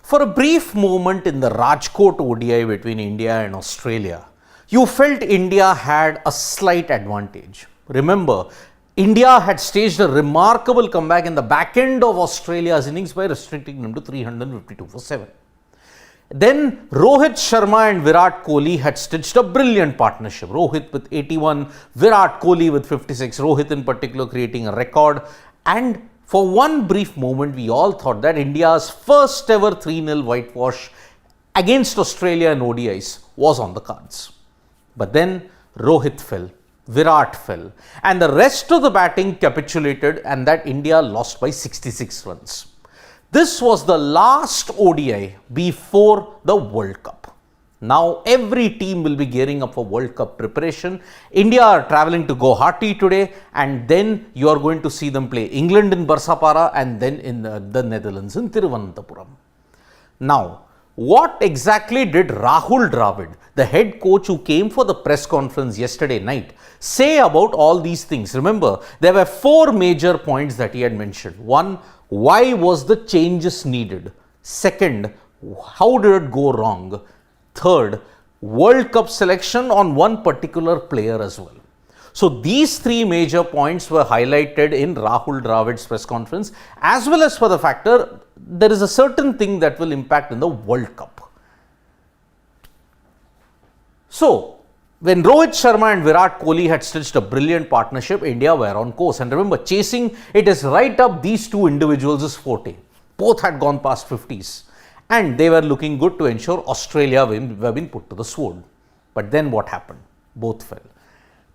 For a brief moment in the Rajkot ODI between India and Australia, you felt India had a slight advantage. Remember, India had staged a remarkable comeback in the back end of Australia's innings by restricting them to 352 for 7. Then Rohit Sharma and Virat Kohli had stitched a brilliant partnership. Rohit with 81, Virat Kohli with 56, Rohit in particular creating a record. And for one brief moment, we all thought that India's first ever 3-0 whitewash against Australia in ODIs was on the cards. But then Rohit fell, Virat fell, and the rest of the batting capitulated, and that India lost by 66 runs. This was the last ODI before the World Cup. Now every team will be gearing up for World Cup preparation. India are travelling to Guwahati today, and then you are going to see them play England in Barsapara and then in the Netherlands in Thiruvananthapuram. Now, what exactly did Rahul Dravid, the head coach who came for the press conference yesterday night, say about all these things? Remember, there were 4 major points that he had mentioned. 1, why was the changes needed? 2nd, how did it go wrong? 3rd, World Cup selection on one particular player as well. So these 3 major points were highlighted in Rahul Dravid's press conference, as well as for the factor there is a certain thing that will impact in the World Cup. So when Rohit Sharma and Virat Kohli had stitched a brilliant partnership, India were on course. And remember, chasing it is right up these 2 individuals' forte. Both had gone past 50s. And they were looking good to ensure Australia were being put to the sword. But then what happened? Both fell.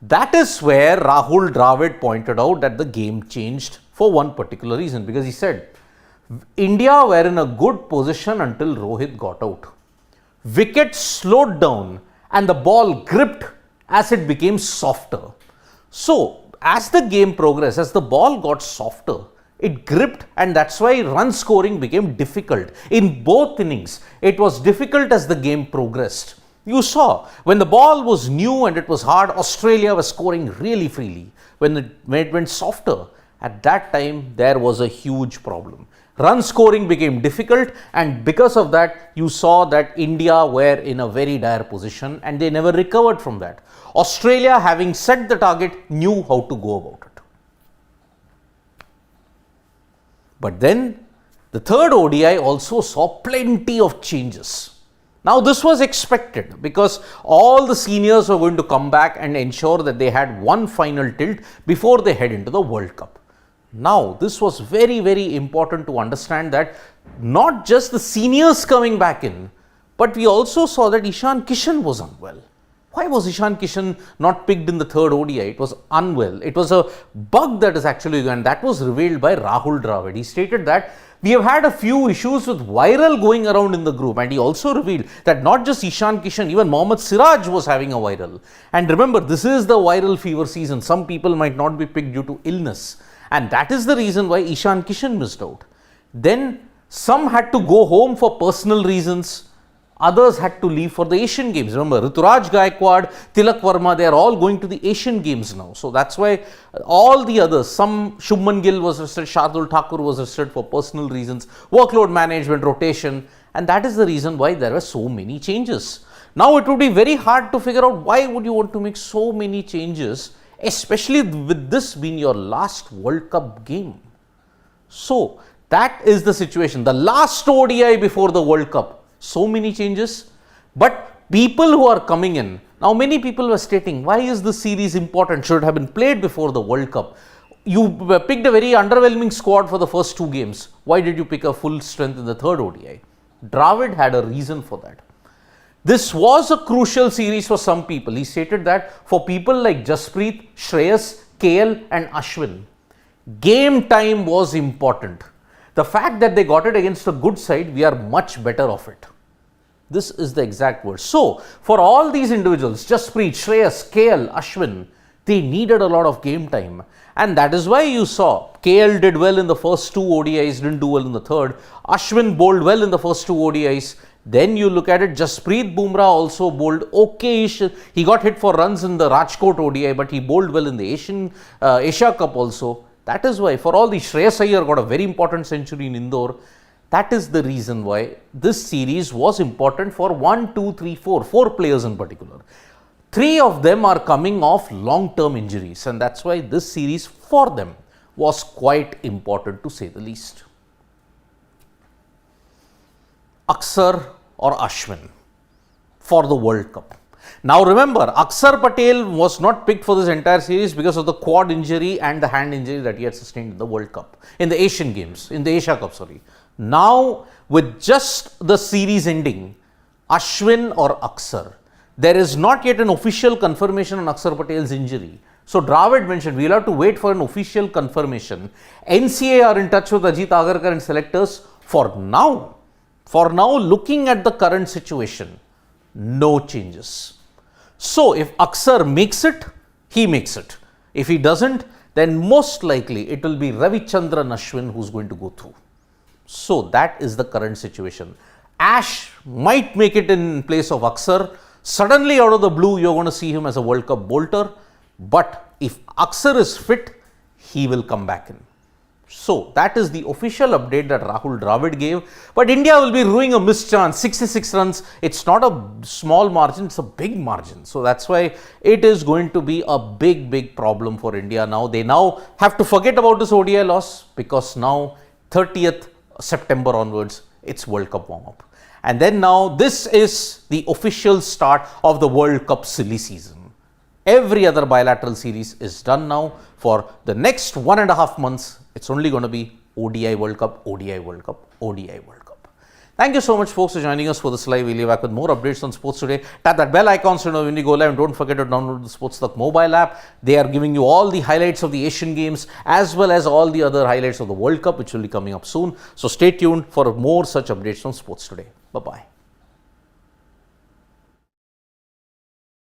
That is where Rahul Dravid pointed out that the game changed for one particular reason. Because he said, India were in a good position until Rohit got out. Wicket slowed down and the ball gripped as it became softer. So, as the game progressed, as the ball got softer, it gripped, and that's why run scoring became difficult. In both innings, it was difficult as the game progressed. You saw, when the ball was new and it was hard, Australia was scoring really freely. When it went softer, at that time, there was a huge problem. Run scoring became difficult, and because of that, you saw that India were in a very dire position and they never recovered from that. Australia, having set the target, knew how to go about it. But then, the 3rd ODI also saw plenty of changes. Now, this was expected because all the seniors were going to come back and ensure that they had one final tilt before they head into the World Cup. Now, this was very, very important to understand that not just the seniors coming back in, but we also saw that Ishan Kishan was unwell. Why was Ishan Kishan not picked in the 3rd ODI? It was unwell. It was a bug that is actually, and that was revealed by Rahul Dravid. He stated that we have had a few issues with viral going around in the group, and he also revealed that not just Ishan Kishan, even Mohammad Siraj was having a viral. And remember, this is the viral fever season. Some people might not be picked due to illness. And that is the reason why Ishan Kishan missed out. Then some had to go home for personal reasons. Others had to leave for the Asian Games. Remember, Rituraj Gaikwad, Tilak Verma, they are all going to the Asian Games now. So that's why all the others, some Shubman Gill was rested, Shardul Thakur was rested for personal reasons, workload management, rotation. And that is the reason why there were so many changes. Now it would be very hard to figure out why would you want to make so many changes, especially with this being your last World Cup game. So that is the situation. The last ODI before the World Cup. So many changes. But people who are coming in, now many people were stating, why is this series important? Should it have been played before the World Cup? You picked a very underwhelming squad for the first 2 games. Why did you pick a full strength in the 3rd ODI? Dravid had a reason for that. This was a crucial series for some people. He stated that for people like Jasprit, Shreyas, KL and Ashwin, game time was important. The fact that they got it against a good side, we are much better off it. This is the exact word. So, for all these individuals, Jasprit, Shreyas, KL, Ashwin, they needed a lot of game time. And that is why you saw KL did well in the first 2 ODIs, didn't do well in the 3rd. Ashwin bowled well in the first 2 ODIs. Then you look at it, Jasprit Bumrah also bowled okay-ish. He got hit for runs in the Rajkot ODI, but he bowled well in the Asia Cup also. That is why, for all the Shreyas Iyer got a very important century in Indore. That is the reason why this series was important for 1, 2, 3, 4 players in particular. 3 of them are coming off long-term injuries, and that's why this series for them was quite important, to say the least. Axar or Ashwin for the World Cup. Now remember, Axar Patel was not picked for this entire series because of the quad injury and the hand injury that he had sustained in the World Cup, in the Asian Games, in the Asia Cup, sorry. Now, with just the series ending, Ashwin or Axar, there is not yet an official confirmation on Axar Patel's injury. So, Dravid mentioned we will have to wait for an official confirmation. NCA are in touch with Ajit Agarkar and selectors for now. For now, looking at the current situation, no changes. So, if Axar makes it, he makes it. If he doesn't, then most likely it will be Ravichandran Ashwin who's going to go through. So, that is the current situation. Ash might make it in place of Axar. Suddenly out of the blue, you're going to see him as a World Cup bolter. But if Axar is fit, he will come back in. So, that is the official update that Rahul Dravid gave. But India will be ruining a missed chance. 66 runs. It's not a small margin, it's a big margin. So, that's why it is going to be a big problem for India now. They now have to forget about this ODI loss, because now 30th September onwards, it's World Cup warm-up. And then now this is the official start of the World Cup silly season. Every other bilateral series is done now. For the next 1.5 months, it's only going to be ODI World Cup, ODI World Cup, ODI World Cup. Thank you so much, folks, for joining us for this live. We'll be back with more updates on sports today. Tap that bell icon so you know when we go live, and don't forget to download the Sports mobile app. They are giving you all the highlights of the Asian Games as well as all the other highlights of the World Cup, which will be coming up soon. So stay tuned for more such updates on sports today. Bye-bye.